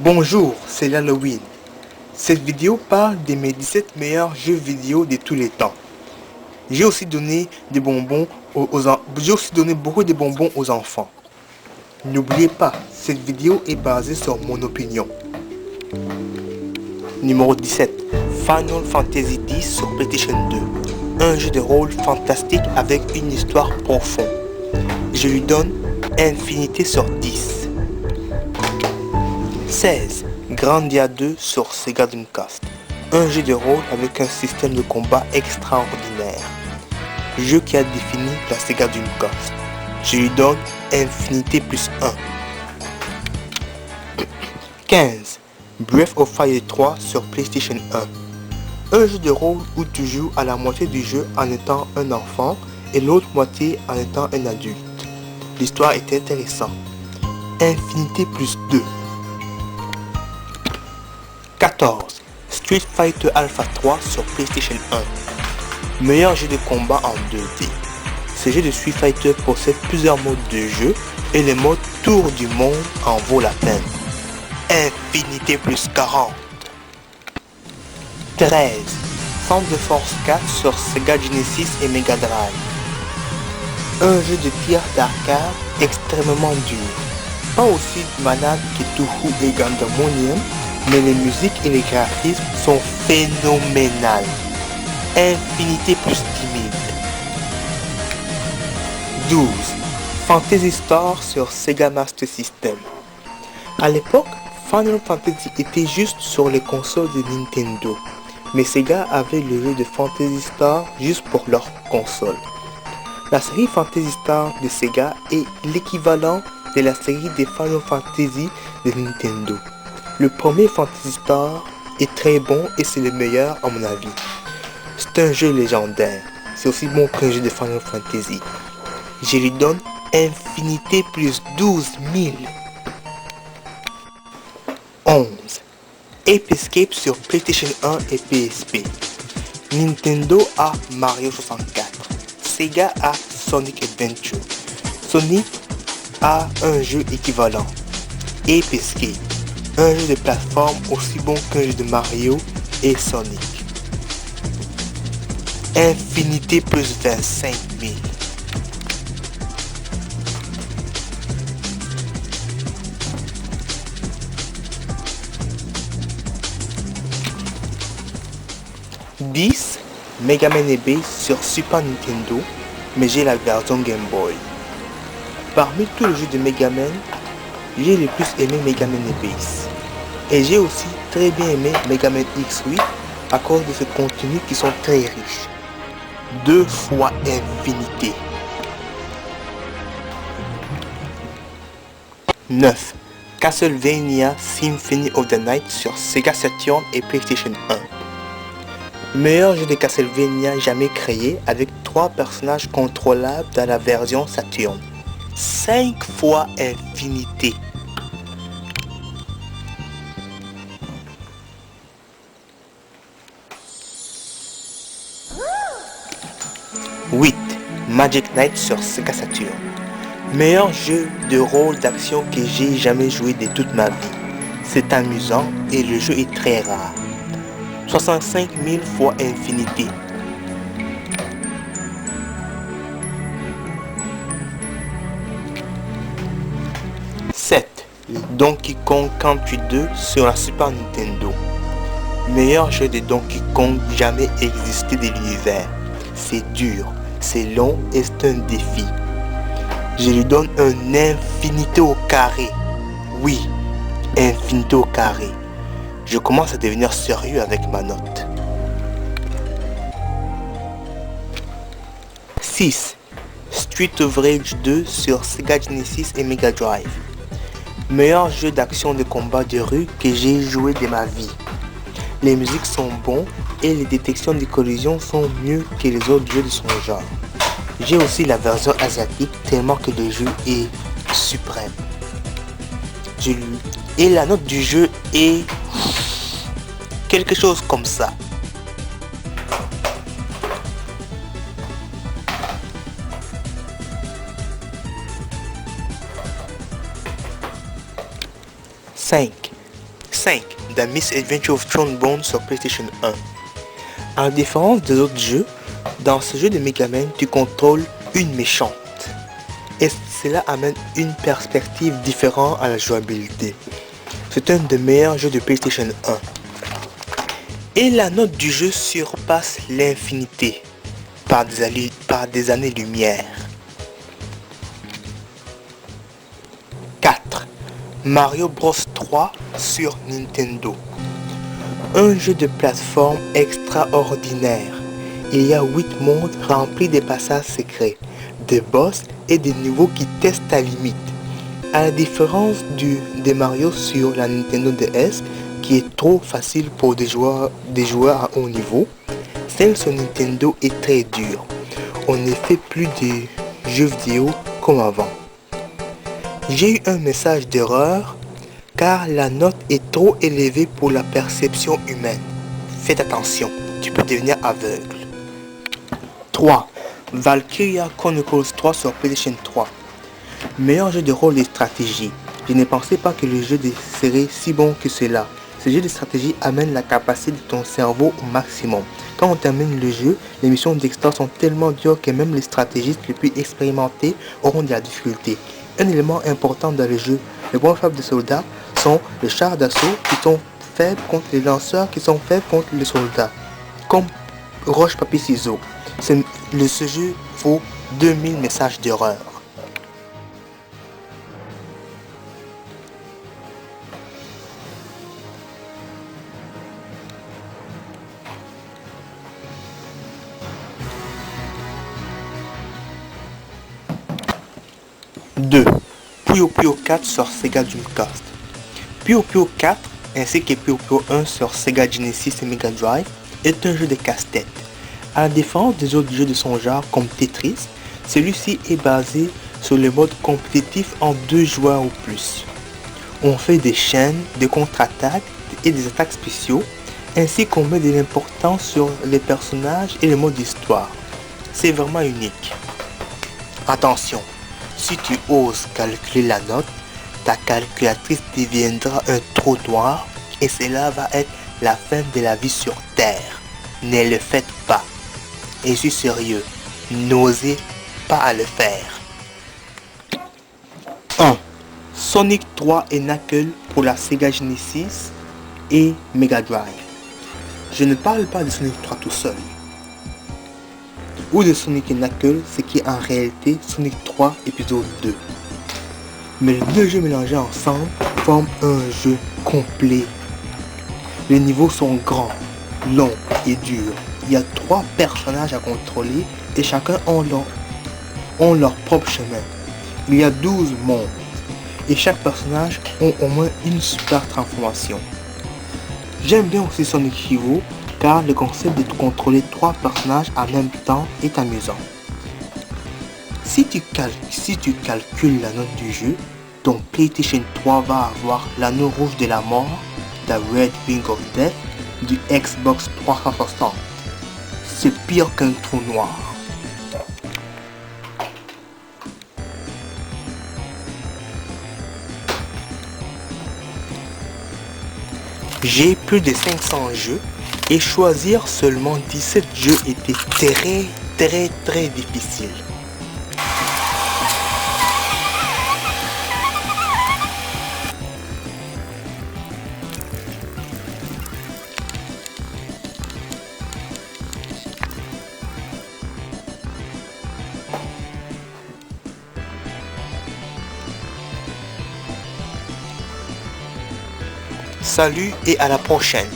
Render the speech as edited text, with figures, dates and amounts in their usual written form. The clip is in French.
Bonjour, c'est l'Halloween. Cette vidéo parle de mes 17 meilleurs jeux vidéo de tous les temps. J'ai aussi donné des bonbons j'ai aussi donné beaucoup de bonbons aux enfants. N'oubliez pas, cette vidéo est basée sur mon opinion. Numéro 17. Final Fantasy X sur PlayStation 2. Un jeu de rôle fantastique avec une histoire profonde. Je lui donne Infinité sur 10. 16. Grandia 2 sur Sega Dreamcast. Un jeu de rôle avec un système de combat extraordinaire. Jeu qui a défini la Sega Dreamcast. Je lui donne Infinité plus 1. 15. Breath of Fire 3 sur PlayStation 1. Un jeu de rôle où tu joues à la moitié du jeu en étant un enfant et l'autre moitié en étant un adulte. L'histoire est intéressante. Infinité plus 2. 14. Street Fighter Alpha 3 sur PlayStation 1. Meilleur jeu de combat en 2D. Ce jeu de Street Fighter possède plusieurs modes de jeu et le mode Tour du monde en vaut la peine. Infinité plus 40. 13. Centre de Force 4 sur Sega Genesis et Mega Drive. Un jeu de tir d'arcade extrêmement dur. Pas aussi malade que Touhou et Gundamonium, mais les musiques et les graphismes sont phénoménales. Infinité plus timide. 12. Fantasy Star sur Sega Master System. A l'époque, Final Fantasy était juste sur les consoles de Nintendo, mais Sega avait le jeu de Fantasy Star juste pour leur console. La série Fantasy Star de Sega est l'équivalent de la série des Final Fantasy de Nintendo. Le premier Fantasy Star est très bon et c'est le meilleur à mon avis. C'est un jeu légendaire. C'est aussi bon qu'un jeu de Final Fantasy. Je lui donne Infinité plus 12 000. 11. Ape Escape sur PlayStation 1 et PSP. Nintendo a Mario 64. Sega a Sonic Adventure. Sony a un jeu équivalent. Ape Escape. Un jeu de plateforme aussi bon qu'un jeu de Mario et Sonic. Infinité plus 25 000. 10. Mega Man Base sur Super Nintendo, mais j'ai la version Game Boy. Parmi tous les jeux de Mega Man, j'ai le plus aimé Mega Man Base. Et j'ai aussi très bien aimé Mega Man X8 à cause de ses contenus qui sont très riches. 2 fois Infinité. 9. Castlevania Symphony of the Night sur Sega Saturn et PlayStation 1. Meilleur jeu de Castlevania jamais créé avec 3 personnages contrôlables dans la version Saturn. 5 fois Infinité. 8. Magic Knight sur Sega Saturn. Meilleur jeu de rôle d'action que j'ai jamais joué de toute ma vie. C'est amusant et le jeu est très rare. 65 000 fois Infinité. 7. Donkey Kong Country 2 sur la Super Nintendo. Meilleur jeu de Donkey Kong jamais existé de l'univers. C'est dur, c'est long et c'est un défi. Je lui donne un Infinité au carré. Oui, Infinité au carré. Je commence à devenir sérieux avec ma note. 6. Street of Rage 2 sur Sega Genesis et Mega Drive. Meilleur jeu d'action de combat de rue que j'ai joué de ma vie. Les musiques sont bons et les détections de collisions sont mieux que les autres jeux de son genre. J'ai aussi la version asiatique tellement que le jeu est suprême. Et la note du jeu est quelque chose comme ça. 5. 5 The Misadventure of Trombone sur PlayStation 1. À la différence des autres jeux, dans ce jeu de Mega Man, tu contrôles une méchante. Et cela amène une perspective différente à la jouabilité. C'est un des meilleurs jeux de PlayStation 1. Et la note du jeu surpasse l'infinité par des années-lumière. 4. Mario Bros 3 sur Nintendo. Un jeu de plateforme extraordinaire. Il y a 8 mondes remplis de passages secrets, des boss et des niveaux qui testent ta limite. À la différence des Mario sur la Nintendo DS, qui est trop facile pour des joueurs à haut niveau, celle sur Nintendo est très dure. On ne fait plus de jeux vidéo comme avant. J'ai eu un message d'erreur car la note est trop élevée pour la perception humaine. Faites attention, tu peux devenir aveugle. 3. Valkyria Chronicles 3 sur PlayStation 3. Meilleur jeu de rôle et stratégie. Je ne pensais pas que le jeu serait si bon que cela. Ce jeu de stratégie amène la capacité de ton cerveau au maximum. Quand on termine le jeu, les missions d'extra sont tellement dures que même les stratégistes les plus expérimentés auront de la difficulté. Un élément important dans le jeu, les points faibles des soldats sont les chars d'assaut qui sont faibles contre les lanceurs qui sont faibles contre les soldats. Comme roche, papier, ciseaux. Ce jeu vaut 2000 messages d'erreur. Deux. Puyo Puyo 4 sur Sega Dreamcast. Puyo Puyo 4 ainsi que Puyo Puyo 1 sur Sega Genesis et Mega Drive est un jeu de casse-tête. À la différence des autres jeux de son genre comme Tetris, celui-ci est basé sur le mode compétitif en 2 joueurs ou plus. On fait des chaînes, des contre-attaques et des attaques spéciaux, ainsi qu'on met de l'importance sur les personnages et le mode d'histoire. C'est vraiment unique. Attention, si tu oses calculer la note, ta calculatrice deviendra un trou noir et cela va être la fin de la vie sur Terre. Ne le faites pas. Et je suis sérieux, n'osez pas à le faire. 1. Sonic 3 et Knuckles pour la Sega Genesis et Mega Drive. Je ne parle pas de Sonic 3 tout seul, ou de Sonic et Knuckles, ce qui est en réalité Sonic 3 épisode 2. Mais les deux jeux mélangés ensemble forment un jeu complet. Les niveaux sont grands, longs et durs. Il y a 3 personnages à contrôler et chacun ont leur propre chemin. Il y a 12 mondes et chaque personnage a au moins une super transformation. J'aime bien aussi Sonic Hero car le concept de contrôler 3 personnages en même temps est amusant. Si tu calcules la note du jeu, ton PlayStation 3 va avoir l'anneau rouge de la mort, The Red Ring of Death, du Xbox 360. C'est pire qu'un trou noir. J'ai plus de 500 jeux et choisir seulement 17 jeux était très difficile. Salut et à la prochaine.